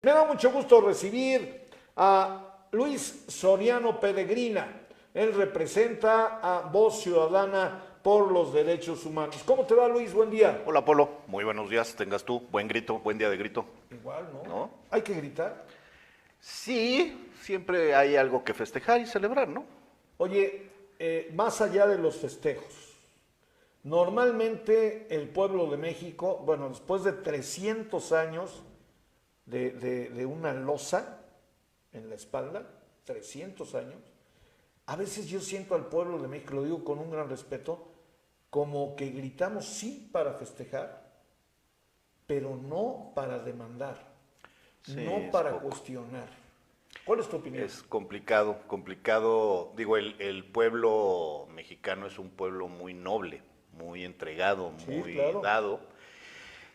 Me da mucho gusto recibir a Luis Soriano Peregrina. Él representa a Voz Ciudadana por los Derechos Humanos. ¿Cómo te va, Luis? Buen día. Hola Polo, muy buenos días, tengas tú, buen grito, buen día de grito, Igual, ¿no? ¿no? Hay que gritar. Sí, siempre hay algo que festejar y celebrar, ¿no? Oye, más allá de los festejos, normalmente el pueblo de México, bueno, después de 300 años de una losa en la espalda, 300 años, a veces yo siento al pueblo de México, lo digo con un gran respeto, como que gritamos sí para festejar, pero no para demandar, Sí, no es para poco. cuestionar. ¿Cuál es tu opinión? Es complicado, complicado. Digo, el pueblo mexicano es un pueblo muy noble, muy entregado, Sí, muy claro. dado.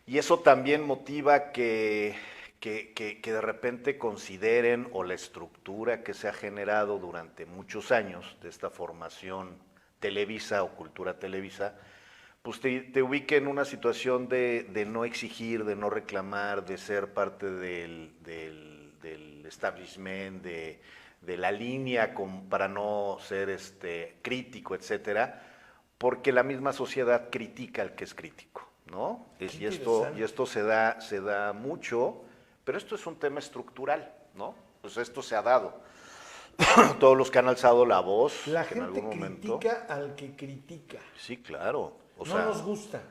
Y eso también motiva que de repente consideren o la estructura que se ha generado durante muchos años de esta formación televisa o cultura televisa, pues te ubique en una situación de no exigir, de no reclamar, de ser parte del establishment, de la línea para no ser crítico, etcétera, porque la misma sociedad critica al que es crítico, ¿no? Qué Y interesante. esto se da mucho, pero esto es un tema estructural, ¿no? Pues esto se ha dado. Todos los que han alzado la voz, La que en algún gente momento, critica al que critica. sí, claro, o No sea, nos gusta.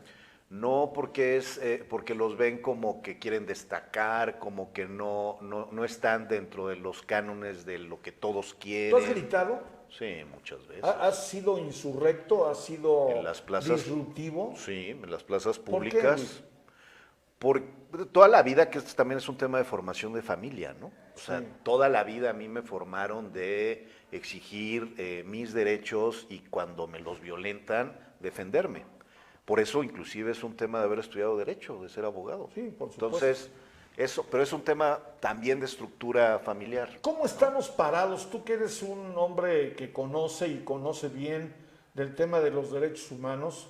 no porque porque los ven como que quieren destacar, como que no están dentro de los cánones de lo que todos ¿Tú has quieren. gritado? Sí, muchas ¿Has veces. sido insurrecto? ¿Has En sido las plazas, disruptivo? sí, en las plazas ¿Por qué, Luis? públicas, por toda la vida, que esto también es un tema de formación de familia, ¿no? O sea, Sí. toda la vida a mí me formaron de exigir mis derechos y cuando me los violentan, defenderme. Por eso inclusive es un tema de haber estudiado derecho, de ser abogado. Sí, por supuesto. Entonces, pero es un tema también de estructura familiar, ¿Cómo ¿no? estamos parados? Tú que eres un hombre que conoce y conoce bien del tema de los derechos humanos,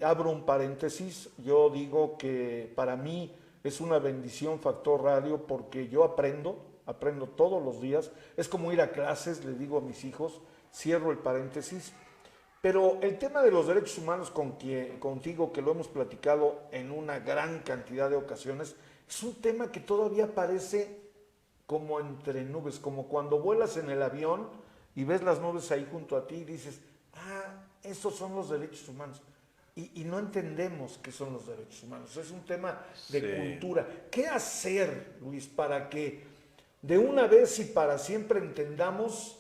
abro un paréntesis, yo digo que para mí es una bendición Factor Radio porque yo aprendo todos los días, es como ir a clases, le digo a mis hijos, cierro el paréntesis, pero el tema de los derechos humanos contigo, que lo hemos platicado en una gran cantidad de ocasiones, es un tema que todavía parece como entre nubes, como cuando vuelas en el avión y ves las nubes ahí junto a ti y dices, ah, esos son los derechos humanos. Y no entendemos qué son los derechos humanos. Es un tema de Sí. cultura. ¿Qué hacer, Luis, para que de una vez y para siempre entendamos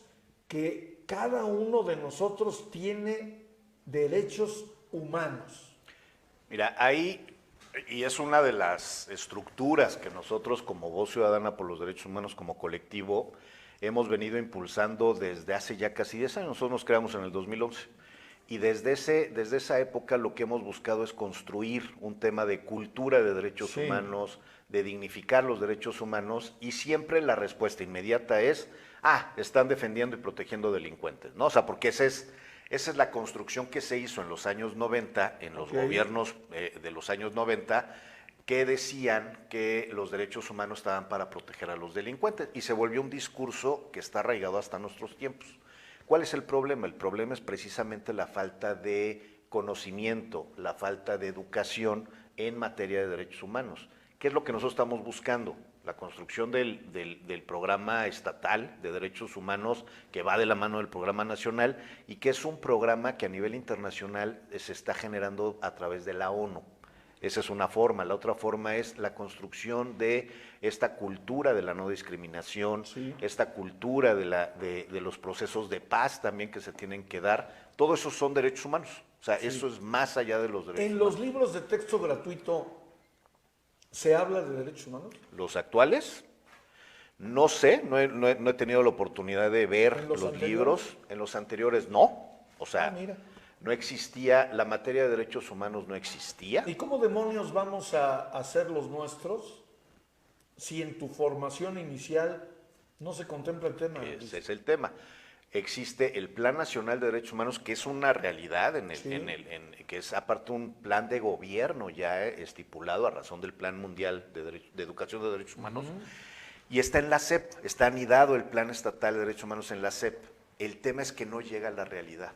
que cada uno de nosotros tiene derechos humanos? Mira, ahí, y es una de las estructuras que nosotros como Voz Ciudadana por los Derechos Humanos como colectivo hemos venido impulsando desde hace ya casi 10 años. Nosotros nos creamos en el 2011. Y desde esa época lo que hemos buscado es construir un tema de cultura de derechos Sí, humanos, de dignificar los derechos humanos, y siempre la respuesta inmediata es, están defendiendo y protegiendo delincuentes, ¿no? O sea, porque esa es la construcción que se hizo en los años 90, en los ok. gobiernos de los años 90, que decían que los derechos humanos estaban para proteger a los delincuentes, y se volvió un discurso que está arraigado hasta nuestros tiempos. ¿Cuál es el problema? El problema es precisamente la falta de conocimiento, la falta de educación en materia de derechos humanos. ¿Qué es lo que nosotros estamos buscando? La construcción del programa estatal de derechos humanos que va de la mano del programa nacional y que es un programa que a nivel internacional se está generando a través de la ONU. Esa es una forma. La otra forma es la construcción de esta cultura de la no discriminación, Sí. esta cultura de los procesos de paz también que se tienen que dar. Todo eso son derechos humanos. O sea, Sí. eso es más allá de los derechos En los humanos. libros de texto gratuito se habla de derechos humanos. Los actuales, no sé, no he tenido la oportunidad de En ver los los anteriores. libros. En los anteriores no. O Ah, sea, mira. no existía, la materia de derechos humanos no existía. ¿Y cómo demonios vamos a hacer los nuestros si en tu formación inicial no se contempla el tema, Ese Luis? es el tema. existe el Plan Nacional de Derechos Humanos, que es una realidad, Sí. que es aparte un plan de gobierno ya estipulado a razón del Plan Mundial de Educación de Derechos Humanos, y está en la SEP, está anidado el Plan Estatal de Derechos Humanos en la SEP. El tema es que no llega a la realidad,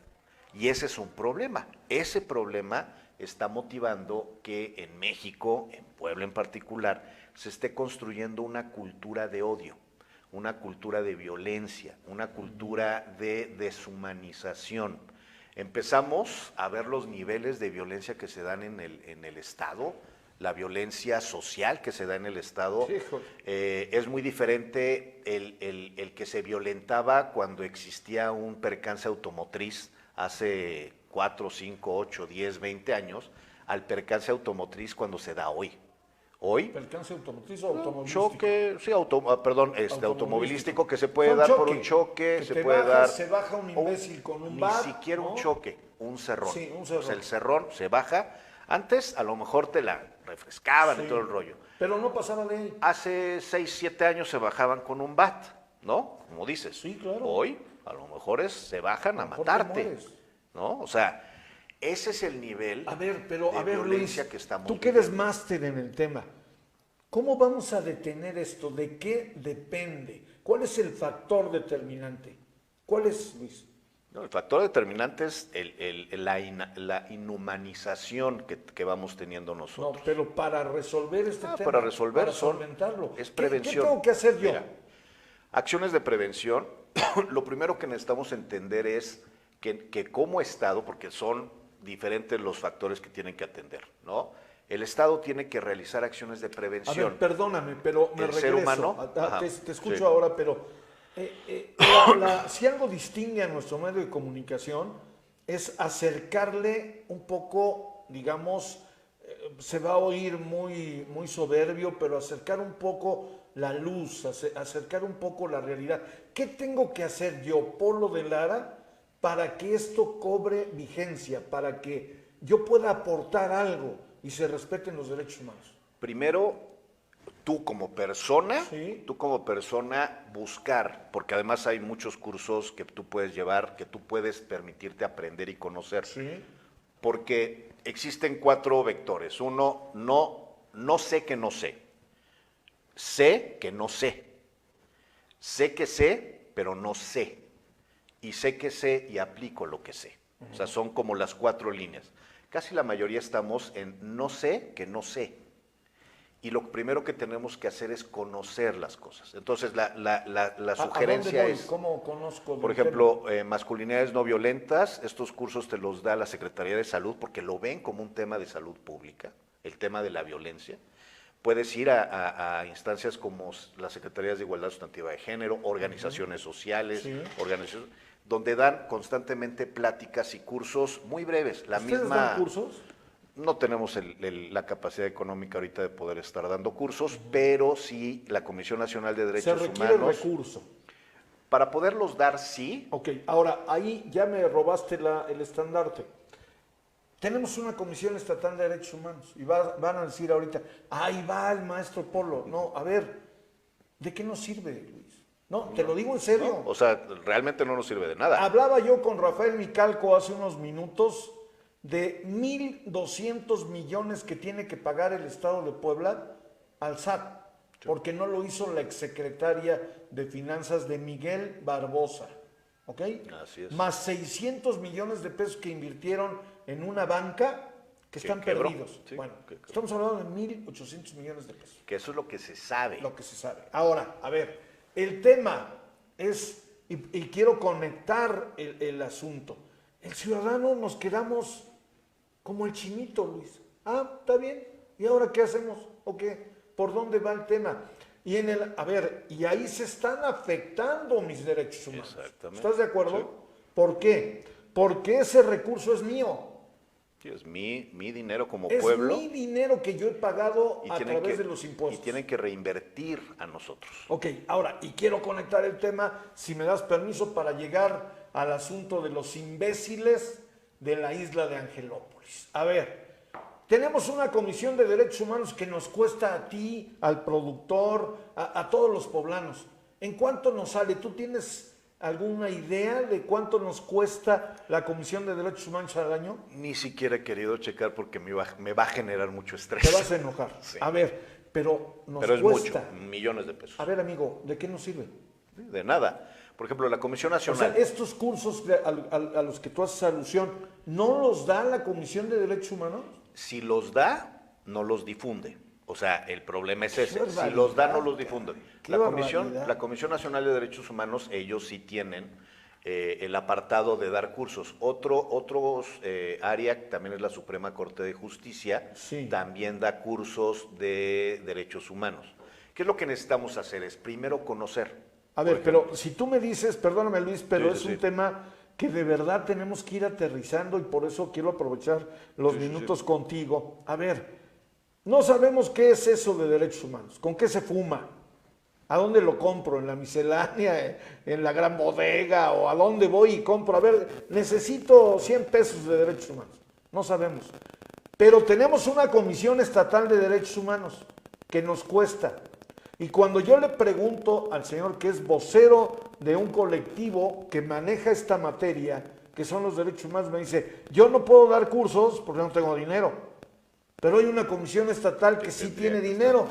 y ese es un problema. Ese problema está motivando que en México, en Puebla en particular, se esté construyendo una cultura de odio, una cultura de violencia, una cultura de deshumanización. Empezamos a ver los niveles de violencia que se dan en el Estado, la violencia social que se da en el Estado. Es muy diferente el que se violentaba cuando existía un percance automotriz hace 4, 5, 8, 10, 20 años, al percance automotriz cuando se da hoy. Hoy, ¿Percance automotriz o automovilístico? choque, sí, automovilístico que se puede Son dar choque, por un choque, que se te puede bajas, dar. se baja un imbécil con un bat, Ni siquiera ¿no? un choque, un cerrón. Sí, un O sea, cerrón. el cerrón se baja. Antes a lo mejor te la refrescaban Sí. y todo el rollo. Pero no pasaba de ahí. Hace 6, 7 años se bajaban con un bat, ¿no? Como dices. Sí, claro. Hoy a lo mejor se bajan a lo mejor te matarte, mueres. ¿no? O sea, ese es el nivel A ver, pero de a ver, violencia Luis, que estamos tú que eres viviendo. máster en el tema, ¿cómo vamos a detener esto? ¿De qué depende? ¿Cuál es el factor determinante? ¿Cuál es, Luis? No, el factor determinante es la inhumanización que vamos teniendo No, nosotros. pero para resolver este tema, Para resolver para son- solventarlo, es ¿qué prevención. tengo que hacer yo? Mira, acciones de prevención, lo primero que necesitamos entender es que como Estado, porque son diferentes los factores que tienen que atender, ¿no? El Estado tiene que realizar acciones de A prevención. ver, perdóname, pero me El regreso. ser humano, ajá, Te escucho sí. ahora, pero si algo distingue a nuestro medio de comunicación es acercarle un poco, digamos, se va a oír muy, muy soberbio, pero acercar un poco la luz, acercar un poco la realidad. ¿Qué tengo que hacer yo, Polo de Lara, para que esto cobre vigencia, para que yo pueda aportar algo y se respeten los derechos humanos? Primero, tú como persona, Sí. buscar, porque además hay muchos cursos que tú puedes llevar, que tú puedes permitirte aprender y conocer. Sí. Porque existen 4 vectores. Uno, no sé que no sé. Sé que no sé. Sé que sé, pero no sé. Y sé que sé y aplico lo que sé. O sea, son como las 4 líneas. Casi la mayoría estamos en no sé que no sé. Y lo primero que tenemos que hacer es conocer las cosas. Entonces, la sugerencia ¿A dónde voy? es, ¿Cómo conozco? por ejemplo, masculinidades no violentas. Estos cursos te los da la Secretaría de Salud porque lo ven como un tema de salud pública, el tema de la violencia. Puedes ir a instancias como las Secretarías de Igualdad Sustantiva de Género, organizaciones sociales, Sí. organizaciones, donde dan constantemente pláticas y cursos muy breves. ¿Ustedes dan cursos? No tenemos la capacidad económica ahorita de poder estar dando cursos, pero sí la Comisión Nacional de Se Derechos requiere Humanos. recurso. Para poderlos dar, sí. Ok, ahora ahí ya me robaste el estandarte. Tenemos una Comisión Estatal de Derechos Humanos y van a decir ahorita, ahí va el maestro Polo. No, a ver, ¿de qué nos sirve, Luis? No, te lo digo en serio. O sea, realmente no nos sirve de nada. Hablaba yo con Rafael Micalco hace unos minutos de 1,200 millones que tiene que pagar el Estado de Puebla al SAT, porque no lo hizo la exsecretaria de Finanzas de Miguel Barbosa, ¿ok? Así es. Más 600 millones de pesos que invirtieron en una banca que están quebró, perdidos. sí, Bueno, que quebró. estamos hablando de 1,800 millones de pesos, Que eso es lo que se sabe. lo que se sabe. Ahora, a ver, el tema es, y quiero conectar el asunto, el ciudadano nos quedamos como el chinito, Luis. Ah, está bien. ¿Y ahora qué hacemos? ¿O qué? ¿Por dónde va el tema? Y a ver, y ahí se están afectando mis derechos humanos. Exactamente. ¿Estás de acuerdo? Sí. ¿Por qué? Porque ese recurso es mío. Sí, es mi dinero como Es pueblo. mi dinero que yo he pagado a tienen través que- de los impuestos. Y tienen que reinvertir a nosotros. Ok, ahora, y quiero conectar el tema, si me das permiso, para llegar al asunto de los imbéciles de la isla de Angelópolis. A ver, tenemos una comisión de derechos humanos que nos cuesta a ti, al productor, a todos los poblanos. ¿En cuánto nos sale? ¿Tú tienes alguna idea de cuánto nos cuesta la Comisión de Derechos Humanos al año? Ni siquiera he querido checar porque me va a generar mucho estrés. Te vas a enojar. Sí. A ver, pero nos Pero es cuesta. mucho, millones de pesos. A ver, amigo, ¿de qué nos sirve? De nada. Por ejemplo, la Comisión O Nacional. sea, estos cursos a los que tú haces alusión, ¿no los da la Comisión de Derechos Humanos? Si los da, no los difunde. O sea, el problema es ese. barbaridad, Si los da, no los difunde. qué La barbaridad. Comisión Nacional de Derechos Humanos, ellos sí tienen el apartado de dar cursos. Otro área, también es la Suprema Corte de Justicia, Sí. también da cursos de derechos humanos. ¿Qué es lo que necesitamos hacer? Es primero conocer. A ver, Por ejemplo, pero si tú me dices, perdóname Luis, pero Sí, es sí, un sí. tema que de verdad tenemos que ir aterrizando y por eso quiero aprovechar los Sí, sí, minutos contigo. A ver, no sabemos qué es eso de derechos humanos, con qué se fuma, a dónde lo compro, en la miscelánea, en la gran bodega o a dónde voy y compro. A ver, necesito 100 pesos de derechos humanos. No sabemos. Pero tenemos una Comisión Estatal de Derechos Humanos que nos cuesta. Y cuando yo le pregunto al señor que es vocero de un colectivo que maneja esta materia, que son los derechos humanos, me dice, yo no puedo dar cursos porque no tengo dinero, pero hay una comisión estatal que sí tiene dinero.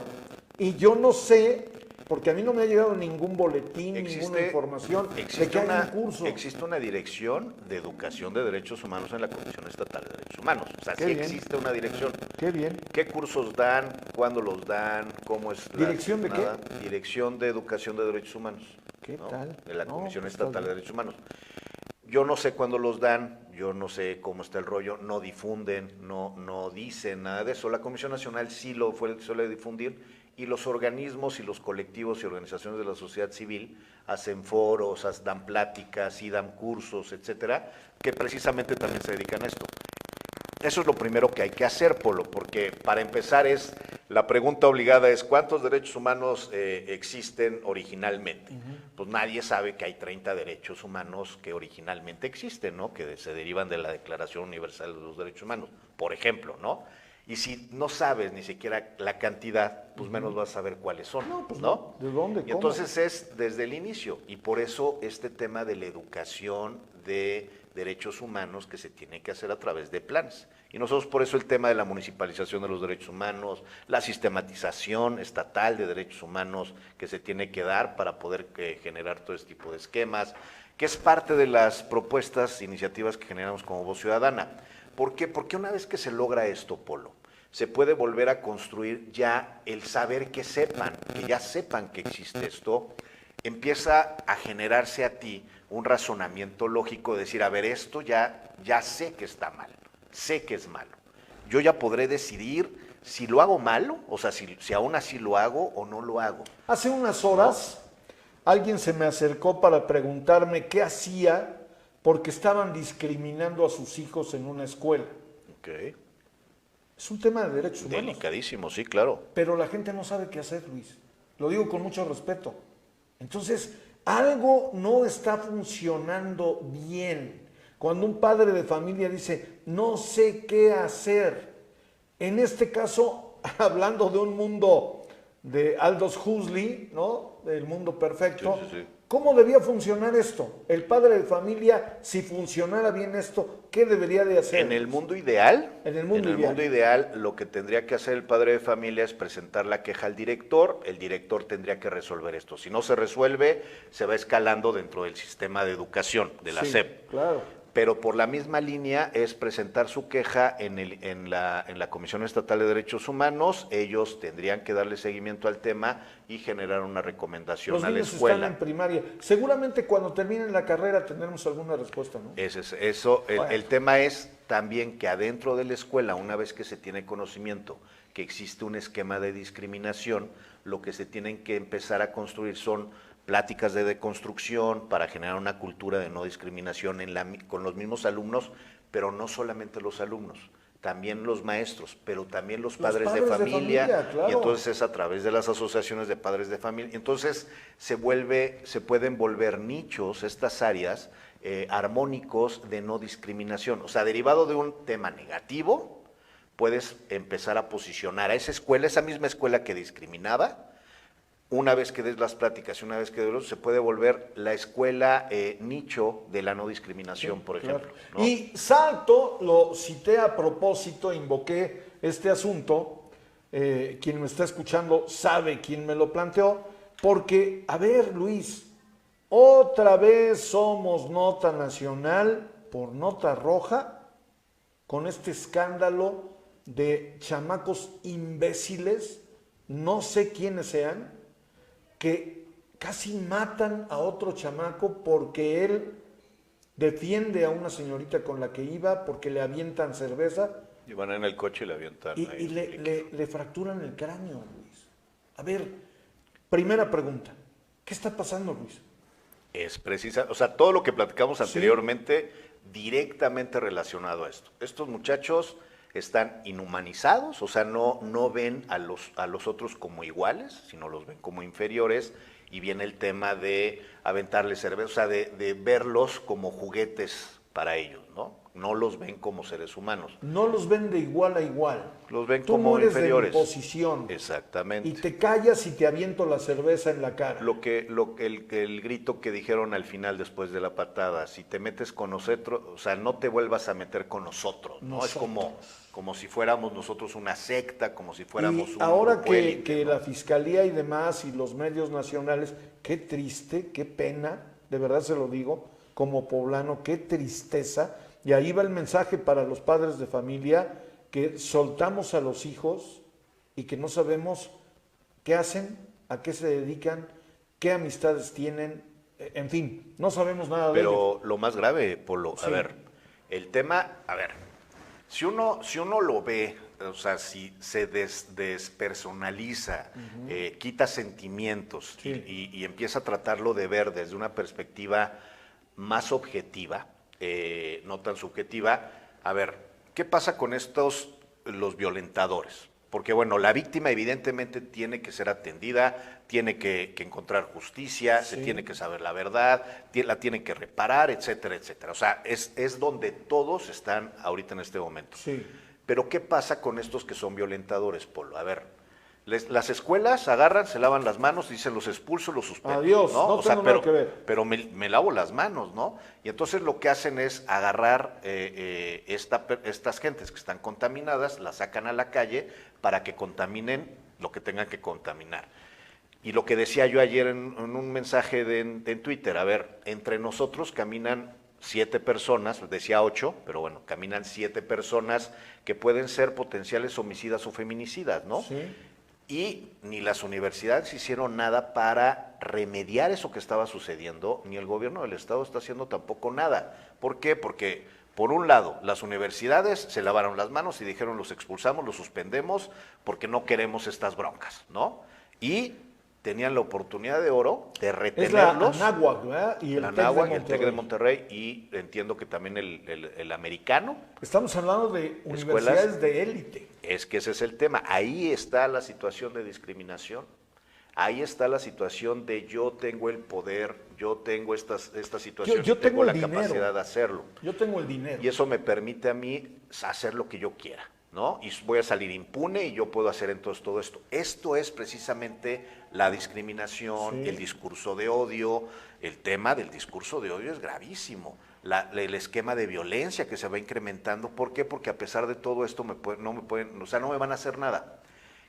Y yo no sé, porque a mí no me ha llegado ningún boletín, ninguna información de que hay un curso. Existe una dirección de educación de derechos humanos en la Comisión Estatal de Derechos Humanos. O sea, Qué sí bien. existe una dirección. Qué bien. ¿Qué cursos dan? ¿Cuándo los dan? ¿Cómo es la ¿Dirección de qué? asignada? Dirección de Educación de Derechos Humanos. ¿Qué ¿no? tal? De la No, Comisión pues, Estatal está de bien. Derechos Humanos. Yo no sé cuándo los dan, yo no sé cómo está el rollo, no difunden, no dicen nada de eso. La Comisión Nacional sí lo suele difundir y los organismos y los colectivos y organizaciones de la sociedad civil hacen foros, dan pláticas y dan cursos, etcétera, que precisamente también se dedican a esto. Eso es lo primero que hay que hacer, Polo, porque para empezar la pregunta obligada es ¿cuántos derechos humanos existen originalmente? Pues nadie sabe que hay 30 derechos humanos que originalmente existen, ¿no? Que se derivan de la Declaración Universal de los Derechos Humanos, por ejemplo, ¿no? Y si no sabes ni siquiera la cantidad, pues menos vas a saber cuáles son, No, pues ¿no? no. ¿De dónde? Y ¿Cómo? entonces es desde el inicio, y por eso este tema de la educación de derechos humanos que se tiene que hacer a través de planes. Y nosotros por eso el tema de la municipalización de los derechos humanos, la sistematización estatal de derechos humanos que se tiene que dar para poder generar todo este tipo de esquemas, que es parte de las propuestas, iniciativas que generamos como Voz Ciudadana. ¿Por qué? Porque una vez que se logra esto, Polo, se puede volver a construir ya el saber que ya sepan que existe esto, empieza a generarse a ti un razonamiento lógico de decir, a ver, esto ya sé que está mal, sé que es malo. Yo ya podré decidir si lo hago malo, o sea, si aún así lo hago o no lo hago. Hace unas horas alguien se me acercó para preguntarme qué hacía porque estaban discriminando a sus hijos en una escuela. Ok. Es un tema de derechos humanos. Delicadísimo, sí, claro. Pero la gente no sabe qué hacer, Luis. Lo digo con mucho respeto. Entonces, algo no está funcionando bien. Cuando un padre de familia dice, no sé qué hacer. En este caso, hablando de un mundo de Aldous Huxley, ¿no? Del mundo perfecto. Sí, sí, sí. ¿Cómo debía funcionar esto? El padre de familia, si funcionara bien esto, ¿qué debería de hacer? En el mundo ideal, En el mundo ideal, lo que tendría que hacer el padre de familia es presentar la queja al director, el director tendría que resolver esto. Si no se resuelve, se va escalando dentro del sistema de educación, de la Sí, SEP. claro. Pero por la misma línea es presentar su queja en la Comisión Estatal de Derechos Humanos, ellos tendrían que darle seguimiento al tema y generar una recomendación Los a la niños escuela. están en primaria. Seguramente cuando terminen la carrera tendremos alguna respuesta, ¿no? El tema es también que adentro de la escuela, una vez que se tiene conocimiento que existe un esquema de discriminación, lo que se tienen que empezar a construir son pláticas de deconstrucción para generar una cultura de no discriminación con los mismos alumnos, pero no solamente los alumnos, también los maestros, pero también los padres de familia, claro. y entonces es a través de las asociaciones de padres de familia. Entonces se pueden volver nichos estas áreas armónicos de no discriminación. O sea, derivado de un tema negativo, puedes empezar a posicionar a esa escuela, esa misma escuela que discriminaba, una vez que des las pláticas y una vez que des se puede volver la escuela nicho de la no discriminación, Sí, por claro. ejemplo. ¿No? Y salto, lo cité a propósito, invoqué este asunto, quien me está escuchando sabe quién me lo planteó, porque, a ver, Luis, otra vez somos nota nacional por nota roja con este escándalo de chamacos imbéciles, no sé quiénes sean, que casi matan a otro chamaco porque él defiende a una señorita con la que iba, porque le avientan cerveza Y van en el coche y le avientan. y le fracturan el cráneo, Luis. A ver, primera pregunta, ¿qué está pasando, Luis? Es precisa, o sea, todo lo que platicamos Sí. anteriormente directamente relacionado a esto. Estos muchachos están inhumanizados, o sea, no ven a los otros como iguales, sino los ven como inferiores, y viene el tema de aventarles cerveza, o sea, de verlos como juguetes para ellos, ¿no? No los ven como seres humanos, No los ven de igual a igual. los ven Tú como no eres inferiores. de mi posición. Exactamente. Y te callas y te aviento la cerveza en la cara. El grito que dijeron al final después de la patada, si te metes con nosotros, o sea, no te vuelvas a meter con nosotros, ¿no? Es como si fuéramos nosotros una secta, como si fuéramos Y un ahora grupo que, élite, que ¿no? la fiscalía y demás y los medios nacionales, qué triste, qué pena, de verdad se lo digo, como poblano, qué tristeza. Y ahí va el mensaje para los padres de familia, que soltamos a los hijos y que no sabemos qué hacen, a qué se dedican, qué amistades tienen, en fin, no sabemos nada de ellos. Pero lo más grave, Polo, Sí. a ver, el tema, a ver, si uno lo ve, o sea, si se despersonaliza, quita sentimientos Sí. y empieza a tratarlo de ver desde una perspectiva más objetiva, no tan subjetiva, a ver, ¿qué pasa con los violentadores? Porque bueno, la víctima evidentemente tiene que ser atendida, tiene que encontrar justicia, se Sí. tiene que saber la verdad, la tiene que reparar, etcétera, etcétera. O sea, es donde todos están ahorita en este momento. Sí. Pero ¿qué pasa con estos que son violentadores, Polo? A ver, las escuelas agarran, se lavan las manos, dicen los expulso, los suspendo. Adiós, ¿no? no O sea, tengo nada que ver. pero me lavo las manos, ¿no? Y entonces lo que hacen es agarrar estas gentes que están contaminadas, las sacan a la calle para que contaminen lo que tengan que contaminar. Y lo que decía yo ayer en un mensaje en Twitter, a ver, entre nosotros caminan 7 personas, decía 8, pero bueno, caminan 7 personas que pueden ser potenciales homicidas o feminicidas, ¿no? Sí. Y ni las universidades hicieron nada para remediar eso que estaba sucediendo, ni el gobierno del estado está haciendo tampoco nada. ¿Por qué? Porque, por un lado, las universidades se lavaron las manos y dijeron los expulsamos, los suspendemos, porque no queremos estas broncas, ¿no? Y tenían la oportunidad de oro de Es la retenerlos. Anáhuac, ¿verdad? Y el La TEC de Anáhuac y el TEC de Monterrey. Monterrey, y entiendo que también el americano. Estamos hablando de universidades de élite. Es que ese es el tema. Ahí está la situación de discriminación. Ahí está la situación de yo tengo el poder, yo tengo esta situación, Yo y tengo tengo la el dinero. capacidad de hacerlo. Yo tengo el dinero. Y eso me permite a mí hacer lo que yo quiera, ¿no? Y voy a salir impune y yo puedo hacer entonces todo esto. Esto es precisamente la discriminación, Sí. el discurso de odio. El tema del discurso de odio es gravísimo. El esquema de violencia que se va incrementando. ¿Por qué? Porque a pesar de todo esto no me van a hacer nada.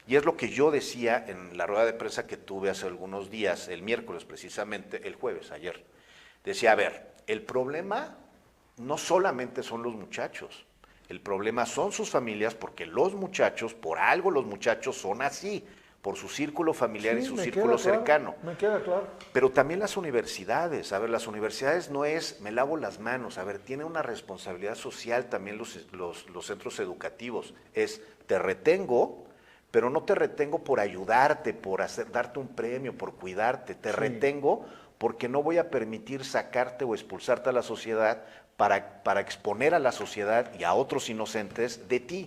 Y es lo que yo decía en la rueda de prensa que tuve hace algunos días, el miércoles precisamente, el jueves, ayer. Decía, a ver, el problema no solamente son los muchachos, el problema son sus familias, porque los muchachos, por algo los muchachos son así, por su círculo familiar y Sí, su me círculo queda claro, cercano. Me queda claro. Pero también las universidades, a ver, las universidades no es me lavo las manos, a ver, tiene una responsabilidad social también los centros educativos, es te retengo, pero no te retengo por ayudarte, por darte un premio, por cuidarte, te Sí. retengo porque no voy a permitir sacarte o expulsarte a la sociedad para exponer a la sociedad y a otros inocentes de ti.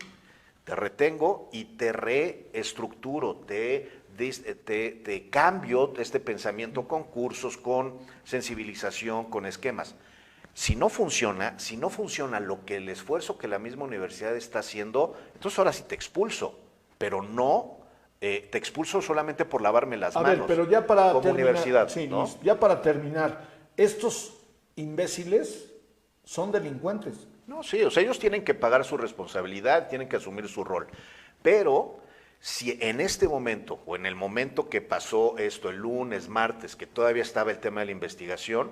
Te retengo y te reestructuro, te cambio este pensamiento con cursos, con sensibilización, con esquemas. Si no funciona el esfuerzo que la misma universidad está haciendo, entonces ahora sí te expulso, pero no te expulso solamente por lavarme las A manos. ver, pero ya para como terminar, universidad, sí, ¿no? Luis, ya para terminar, estos imbéciles son delincuentes. No, sí, o sea, ellos tienen que pagar su responsabilidad, tienen que asumir su rol. Pero si en este momento o en el momento que pasó esto, el lunes, martes, que todavía estaba el tema de la investigación,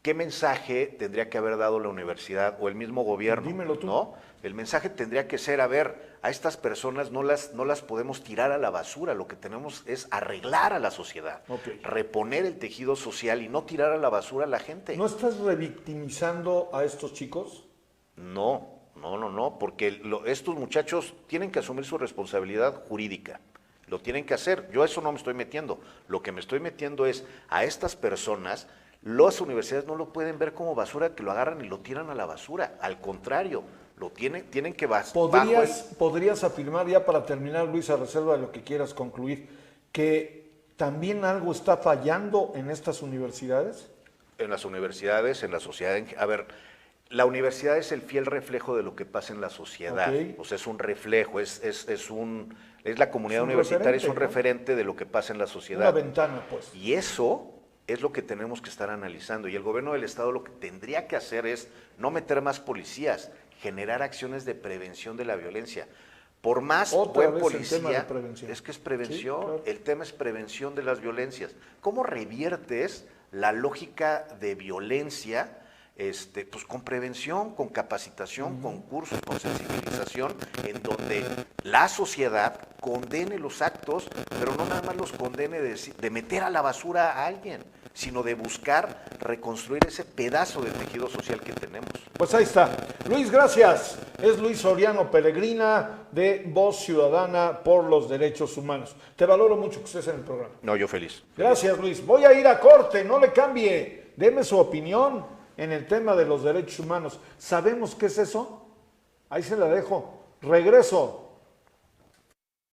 ¿qué mensaje tendría que haber dado la universidad o el mismo gobierno? Dímelo tú. ¿No? El mensaje tendría que ser, a ver, a estas personas no las podemos tirar a la basura, lo que tenemos es arreglar a la sociedad, Ok. reponer el tejido social y no tirar a la basura a la gente. ¿No estás revictimizando a estos chicos? No, porque estos muchachos tienen que asumir su responsabilidad jurídica, lo tienen que hacer. Yo a eso no me estoy metiendo. Lo que me estoy metiendo es a estas personas, las universidades no lo pueden ver como basura, que lo agarran y lo tiran a la basura. Al contrario, tienen que ¿Podrías afirmar, ya para terminar, Luis, a reserva de lo que quieras concluir, que también algo está fallando en estas universidades? En las universidades, en la sociedad. A ver, la universidad es el fiel reflejo de lo que pasa en la sociedad. Okay. O sea, es un reflejo, es la comunidad universitaria, es un referente de lo que pasa en la sociedad. Una ventana, pues. Y eso es lo que tenemos que estar analizando. Y el gobierno del Estado lo que tendría que hacer es no meter más policías, generar acciones de prevención de la violencia. Por más buen policía, es que es prevención, sí, claro. El tema es prevención de las violencias. ¿Cómo reviertes la lógica de violencia? Pues con prevención, con capacitación, con cursos, con sensibilización, en donde la sociedad condene los actos, pero no nada más los condene de meter a la basura a alguien, sino de buscar reconstruir ese pedazo de tejido social que tenemos. Pues ahí está. Luis, gracias. Es Luis Soriano Peregrina, de Voz Ciudadana por los Derechos Humanos. Te valoro mucho que estés en el programa. No, yo feliz. Gracias, Luis. Voy a ir a corte, no le cambie. Deme su opinión en el tema de los derechos humanos. ¿Sabemos qué es eso? Ahí se la dejo. Regreso.